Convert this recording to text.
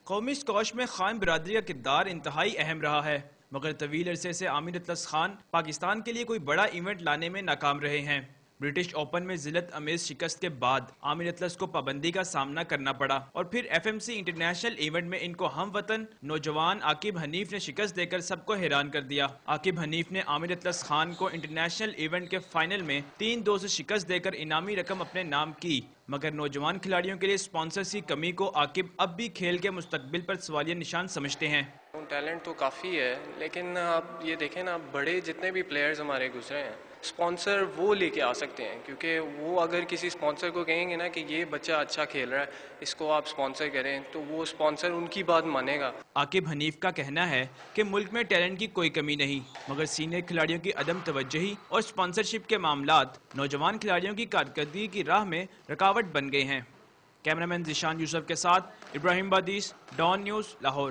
قومی اسکواش میں خان برادری کا کردار انتہائی اہم رہا ہے، مگر طویل عرصے سے عامر اطلس خان پاکستان کے لیے کوئی بڑا ایونٹ لانے میں ناکام رہے ہیں۔ برٹش اوپن میں ذلت امیز شکست کے بعد عامر اطلس کو پابندی کا سامنا کرنا پڑا اور پھر F M C international event میں ان کو ہم وطن نوجوان عاقب حنیف نے شکست دے کر سب کو حیران کر دیا۔ عاقب حنیف نے عامر اطلس خان کو انٹرنیشنل ایونٹ کے فائنل میں 3-2 سے شکست دے کر انعامی رقم اپنے نام کی، مگر نوجوان کھلاڑیوں کے لیے سپانسرز کی کمی کو عاقب اب بھی کھیل کے مستقبل پر سوالیہ نشان سمجھتے ہیں۔ ٹیلنٹ تو کافی ہے، لیکن آپ یہ دیکھیں نا، بڑے جتنے بھی پلیئرز ہمارے گزرے ہیں سپانسر وہ لے کے آ سکتے ہیں، کیونکہ وہ اگر کسی سپانسر کو کہیں گے نا کہ یہ بچہ اچھا کھیل رہا ہے، اس کو آپ سپانسر کریں، تو وہ سپانسر ان کی بات مانے گا۔ عاقب حنیف کا کہنا ہے کہ ملک میں ٹیلنٹ کی کوئی کمی نہیں، مگر سینئر کھلاڑیوں کی عدم توجہی اور سپانسرشپ کے معاملات نوجوان کھلاڑیوں کی کارکردگی کی راہ میں رکاوٹ بن گئے ہیں۔ کیمرامین ذیشان یوسف کے ساتھ ابراہیم بادیس، ڈان نیوز، لاہور۔